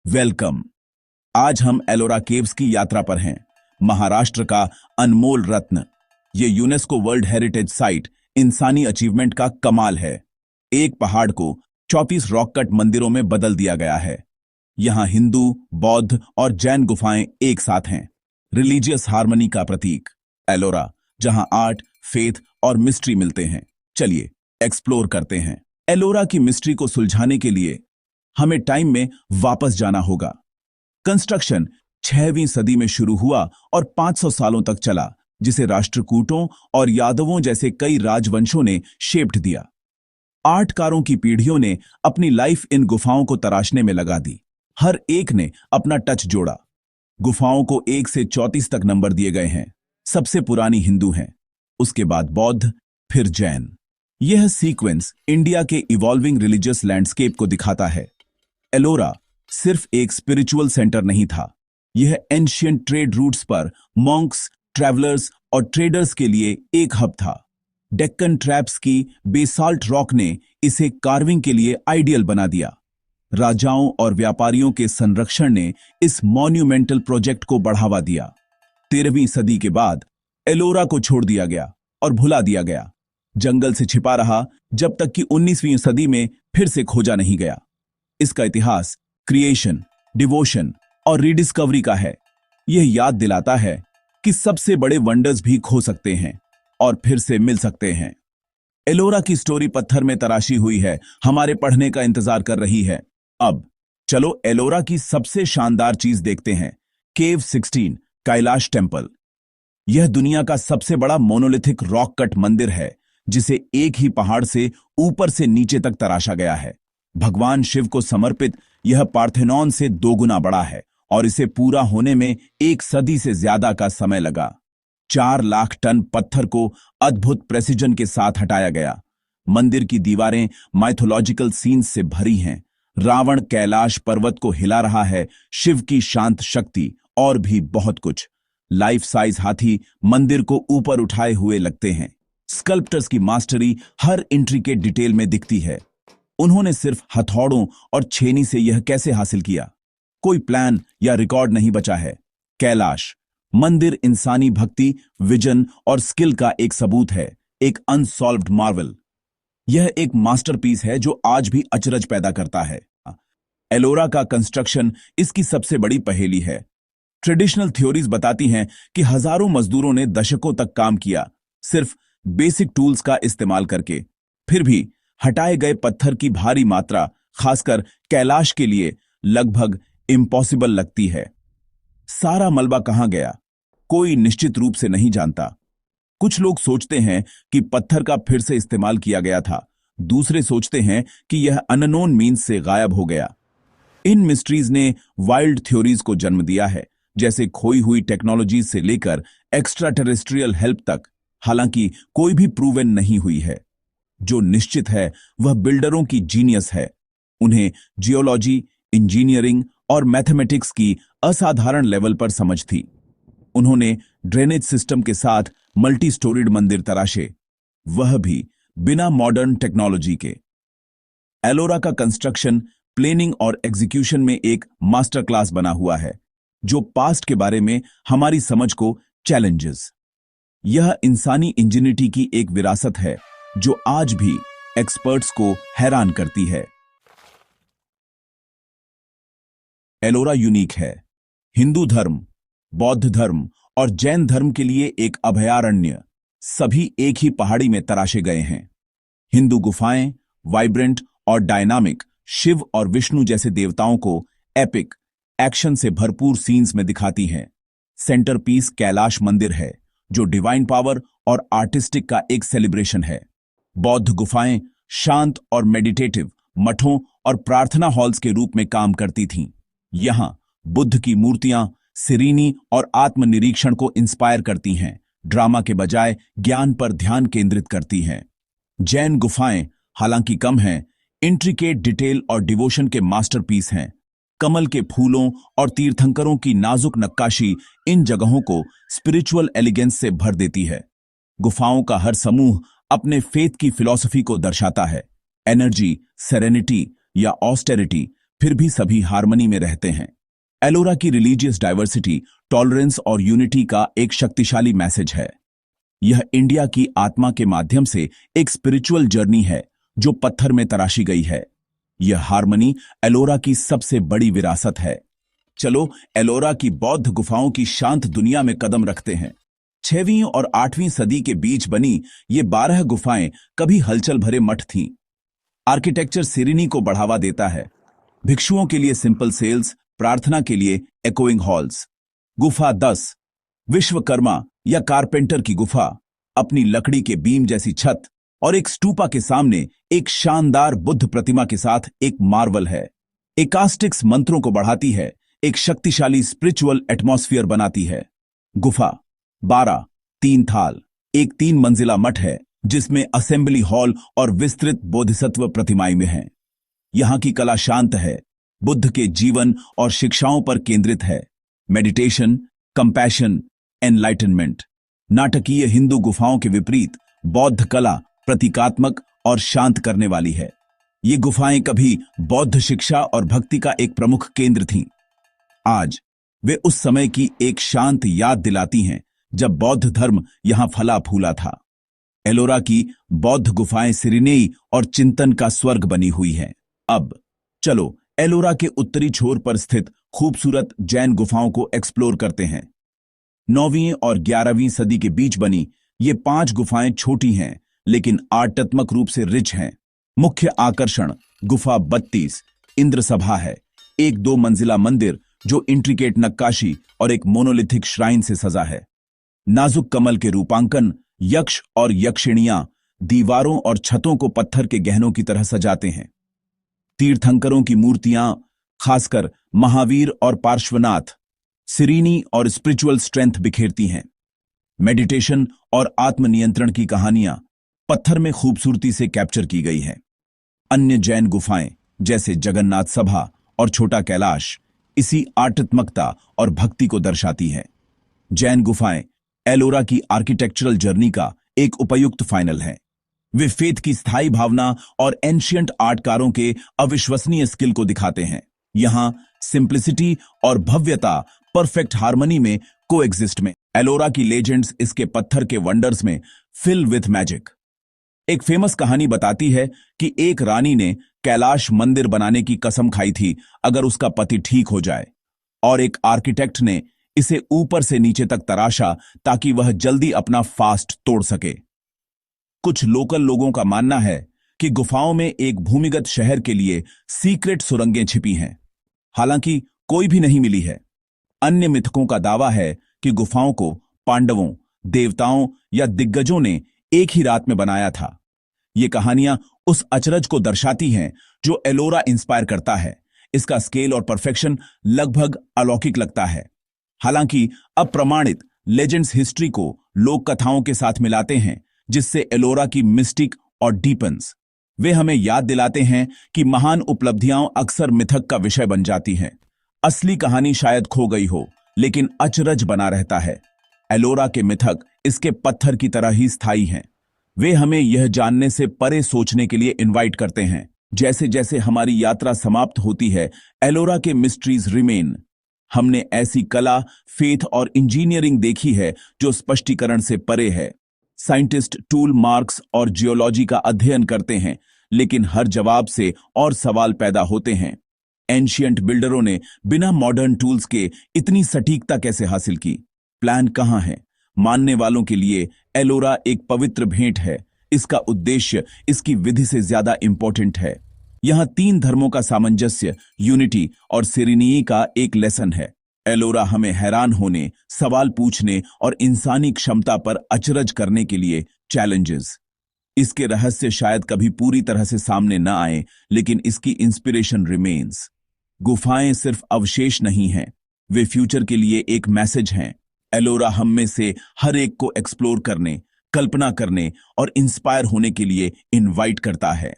Welcome. आज हम Ellora caves की यात्रा पर हैं। महाराष्ट्र का अनमोल रत्न। ये यूनेस्को वर्ल्ड हेरिटेज साइट इंसानी अचीवमेंट का कमाल है। एक पहाड़ को 34 रॉक कट मंदिरों में बदल दिया गया है। यहाँ हिंदू, बौद्ध और जैन गुफाएं एक साथ हैं। रिलीजियस हार्मनी का प्रतीक एलोरा, जहां आर्ट, फेथ और मिस्ट्री मिलते हैं। चलिए एक्सप्लोर करते हैं। एलोरा की मिस्ट्री को सुलझाने के लिए हमें टाइम में वापस जाना होगा। कंस्ट्रक्शन 6वीं सदी में शुरू हुआ और 500 सालों तक चला, जिसे राष्ट्रकूटों और यादवों जैसे कई राजवंशों ने शेप्ड दिया। आर्टकारों की पीढ़ियों ने अपनी लाइफ इन गुफाओं को तराशने में लगा दी। हर एक ने अपना टच जोड़ा। गुफाओं को 1 से 34 तक नंबर दिए गए हैं। सबसे पुरानी हिंदू हैं, उसके बाद बौद्ध, फिर जैन। यह सीक्वेंस इंडिया के इवॉल्विंग रिलीजियस लैंडस्केप को दिखाता है। एलोरा सिर्फ एक स्पिरिचुअल सेंटर नहीं था, यह एंशिएंट ट्रेड रूट्स पर मॉन्क्स, ट्रैवलर्स और ट्रेडर्स के लिए एक हब था। डेक्कन ट्रैप्स की बेसाल्ट रॉक ने इसे कार्विंग के लिए आइडियल बना दिया। राजाओं और व्यापारियों के संरक्षण ने इस मॉन्यूमेंटल प्रोजेक्ट को बढ़ावा दिया। 13वीं सदी के बाद एलोरा को छोड़ दिया गया और भुला दिया गया। जंगल से छिपा रहा, जब तक कि 19वीं सदी में फिर से खोजा नहीं गया। इसका इतिहास क्रिएशन, डिवोशन और रीडिस्कवरी का है। यह याद दिलाता है कि सबसे बड़े वंडर्स भी खो सकते हैं और फिर से मिल सकते हैं। एलोरा की स्टोरी पत्थर में तराशी हुई है, हमारे पढ़ने का इंतजार कर रही है। अब चलो एलोरा की सबसे शानदार चीज देखते हैं, केव 16 कैलाश टेम्पल। यह दुनिया का सबसे बड़ा मोनोलिथिक रॉक कट मंदिर है, जिसे एक ही पहाड़ से ऊपर से नीचे तक तराशा गया है। भगवान शिव को समर्पित यह पार्थेनॉन से 2 गुना बड़ा है और इसे पूरा होने में 1 सदी से ज्यादा का समय लगा। 4 लाख टन पत्थर को अद्भुत प्रेसिजन के साथ हटाया गया। मंदिर की दीवारें माइथोलॉजिकल सीन्स से भरी हैं। रावण कैलाश पर्वत को हिला रहा है, शिव की शांत शक्ति और भी बहुत कुछ। लाइफ साइज हाथी मंदिर को ऊपर उठाए हुए लगते हैं। स्कल्प्टर्स की मास्टरी हर इंट्रिकेट डिटेल में दिखती है। उन्होंने सिर्फ हथौड़ों और छेनी से यह कैसे हासिल किया? कोई प्लान या रिकॉर्ड नहीं बचा है। कैलाश मंदिर इंसानी भक्ति, विजन और स्किल का एक सबूत है, एक अनसॉल्व्ड मार्वल। यह एक मास्टरपीस है जो आज भी अचरज पैदा करता है। एलोरा का कंस्ट्रक्शन इसकी सबसे बड़ी पहेली है। ट्रेडिशनल थ्योरीज बताती हैं कि हजारों मजदूरों ने दशकों तक काम किया, सिर्फ बेसिक टूल्स का इस्तेमाल करके। फिर भी हटाए गए पत्थर की भारी मात्रा, खासकर कैलाश के लिए, लगभग इम्पॉसिबल लगती है। सारा मलबा कहां गया, कोई निश्चित रूप से नहीं जानता। कुछ लोग सोचते हैं कि पत्थर का फिर से इस्तेमाल किया गया था, दूसरे सोचते हैं कि यह अननोन मीन्स से गायब हो गया। इन मिस्ट्रीज ने वाइल्ड थ्योरीज को जन्म दिया है, जैसे खोई हुई टेक्नोलॉजी से लेकर एक्स्ट्रा टेरेस्ट्रियल हेल्प तक। हालांकि कोई भी प्रूवन नहीं हुई है। जो निश्चित है वह बिल्डरों की जीनियस है। उन्हें जियोलॉजी, इंजीनियरिंग और मैथमेटिक्स की असाधारण लेवल पर समझ थी। उन्होंने ड्रेनेज सिस्टम के साथ मल्टी स्टोरीड मंदिर तराशे, वह भी बिना मॉडर्न टेक्नोलॉजी के। एलोरा का कंस्ट्रक्शन, प्लेनिंग और एग्जीक्यूशन में एक मास्टर क्लास बना हुआ है, जो पास्ट के बारे में हमारी समझ को चैलेंजेस। यह इंसानी इंजीनियरिटी की एक विरासत है जो आज भी एक्सपर्ट्स को हैरान करती है। एलोरा यूनिक है। हिंदू धर्म, बौद्ध धर्म और जैन धर्म के लिए एक अभयारण्य, सभी एक ही पहाड़ी में तराशे गए हैं। हिंदू गुफाएं वाइब्रेंट और डायनामिक, शिव और विष्णु जैसे देवताओं को एपिक, एक्शन से भरपूर सीन्स में दिखाती हैं। सेंटरपीस कैलाश मंदिर है, जो डिवाइन पावर और आर्टिस्टिक का एक सेलिब्रेशन है। बौद्ध गुफाएं शांत और मेडिटेटिव मठों और प्रार्थना हॉल्स के रूप में काम करती थीं। यहां बुद्ध की मूर्तियां सिरीनी और आत्मनिरीक्षण को इंस्पायर करती हैं, ड्रामा के बजाय ज्ञान पर ध्यान केंद्रित करती हैं। जैन गुफाएं हालांकि कम हैं, इंट्रिकेट डिटेल और डिवोशन के मास्टरपीस हैं। कमल के फूलों और तीर्थंकरों की नाजुक नक्काशी इन जगहों को स्पिरिचुअल एलिगेंस से भर देती है। गुफाओं का हर समूह अपने फेथ की फिलॉसफी को दर्शाता है। एनर्जी, सेरेनिटी या ऑस्टेरिटी, फिर भी सभी हार्मनी में रहते हैं। एलोरा की रिलीजियस डाइवर्सिटी, टॉलरेंस और यूनिटी का एक शक्तिशाली मैसेज है। यह इंडिया की आत्मा के माध्यम से एक स्पिरिचुअल जर्नी है जो पत्थर में तराशी गई है। यह हार्मनी एलोरा की सबसे बड़ी विरासत है। चलो एलोरा की बौद्ध गुफाओं की शांत दुनिया में कदम रखते हैं। 6वीं और 8वीं सदी के बीच बनी ये 12 गुफाएं कभी हलचल भरे मठ थीं। आर्किटेक्चर सिरिनी को बढ़ावा देता है। भिक्षुओं के लिए सिंपल सेल्स, प्रार्थना के लिए एकोइंग हॉल्स। गुफा 10, विश्वकर्मा या कारपेंटर की गुफा, अपनी लकड़ी के बीम जैसी छत और एक स्टूपा के सामने एक शानदार बुद्ध प्रतिमा के साथ एक मार्वल है। एकास्टिक्स मंत्रों को बढ़ाती है, एक शक्तिशाली स्पिरिचुअल एटमॉस्फेयर बनाती है। गुफा 12, तीन थाल, एक 3 मंजिला मठ है जिसमें असेंबली हॉल और विस्तृत बोधिसत्व प्रतिमाएं में हैं। यहां की कला शांत है, बुद्ध के जीवन और शिक्षाओं पर केंद्रित है। Meditation, compassion, enlightenment. नाटकीय हिंदू गुफाओं के विपरीत बौद्ध कला प्रतीकात्मक और शांत करने वाली है। ये गुफाएं कभी बौद्ध शिक्षा और भक्ति का एक प्रमुख केंद्र थीं। आज वे उस समय की एक शांत याद दिलाती हैं जब बौद्ध धर्म यहां फला फूला था। एलोरा की बौद्ध गुफाएं सिरिनेई और चिंतन का स्वर्ग बनी हुई हैं। अब चलो एलोरा के उत्तरी छोर पर स्थित खूबसूरत जैन गुफाओं को एक्सप्लोर करते हैं। 9वीं और 11वीं सदी के बीच बनी ये 5 गुफाएं छोटी हैं लेकिन आर्टात्मक रूप से रिच हैं। मुख्य आकर्षण गुफा 32 इंद्र सभा है, एक 2 मंजिला मंदिर जो इंट्रिकेट नक्काशी और एक मोनोलिथिक श्राइन से सजा है। नाजुक कमल के रूपांकन, यक्ष और यक्षिणियां दीवारों और छतों को पत्थर के गहनों की तरह सजाते हैं। तीर्थंकरों की मूर्तियां, खासकर महावीर और पार्श्वनाथ, सिरीनी और स्पिरिचुअल स्ट्रेंथ बिखेरती हैं। मेडिटेशन और आत्मनियंत्रण की कहानियां पत्थर में खूबसूरती से कैप्चर की गई हैं। अन्य जैन गुफाएं जैसे जगन्नाथ सभा और छोटा कैलाश इसी आर्टात्मकता और भक्ति को दर्शाती हैं। जैन गुफाएं एलोरा की आर्किटेक्चरल जर्नी का एक उपयुक्त फाइनल है। वे फेथ की स्थायी भावना और एंशियंट आर्टकारों के अविश्वसनीय स्किल को दिखाते हैं। यहां सिंप्लिसिटी और भव्यता परफेक्ट हार्मनी में कोएग्जिस्ट में। एलोरा की लेजेंड्स इसके पत्थर के वंडर्स में फिल विथ मैजिक। एक फेमस कहानी बताती है कि एक रानी ने कैलाश मंदिर बनाने की कसम खाई थी अगर उसका पति ठीक हो जाए, और एक आर्किटेक्ट ने इसे ऊपर से नीचे तक तराशा ताकि वह जल्दी अपना फास्ट तोड़ सके। कुछ लोकल लोगों का मानना है कि गुफाओं में एक भूमिगत शहर के लिए सीक्रेट सुरंगें छिपी हैं, हालांकि कोई भी नहीं मिली है। अन्य मिथकों का दावा है कि गुफाओं को पांडवों, देवताओं या दिग्गजों ने एक ही रात में बनाया था। ये कहानियां उस अचरज को दर्शाती हैं जो एलोरा इंस्पायर करता है। इसका स्केल और परफेक्शन लगभग अलौकिक लगता है। हालांकि अप्रमाणित लेजेंड्स हिस्ट्री को लोक कथाओं के साथ मिलाते हैं जिससे एलोरा की मिस्टिक और डीपन्स। वे हमें याद दिलाते हैं कि महान उपलब्धियां अक्सर मिथक का विषय बन जाती हैं। असली कहानी शायद खो गई हो लेकिन अचरज बना रहता है। एलोरा के मिथक इसके पत्थर की तरह ही स्थायी हैं। वे हमें यह जानने से परे सोचने के लिए इनवाइट करते हैं। जैसे जैसे हमारी यात्रा समाप्त होती है, एलोरा के मिस्ट्रीज रिमेन। हमने ऐसी कला, फेथ और इंजीनियरिंग देखी है जो स्पष्टीकरण से परे है। साइंटिस्ट टूल मार्क्स और जियोलॉजी का अध्ययन करते हैं लेकिन हर जवाब से और सवाल पैदा होते हैं। एंशियंट बिल्डरों ने बिना मॉडर्न टूल्स के इतनी सटीकता कैसे हासिल की? प्लान कहां है? मानने वालों के लिए एलोरा एक पवित्र भेंट है। इसका उद्देश्य इसकी विधि से ज्यादा इंपॉर्टेंट है। यहां 3 धर्मों का सामंजस्य, यूनिटी और सिरिनीई का एक लेसन है। एलोरा हमें हैरान होने, सवाल पूछने और इंसानी क्षमता पर अचरज करने के लिए चैलेंजेस। इसके रहस्य शायद कभी पूरी तरह से सामने न आए लेकिन इसकी इंस्पिरेशन रिमेन्स। गुफाएं सिर्फ अवशेष नहीं हैं, वे फ्यूचर के लिए एक मैसेज हैं। एलोरा हम में से हर एक को एक्सप्लोर करने, कल्पना करने और इंस्पायर होने के लिए इनवाइट करता है।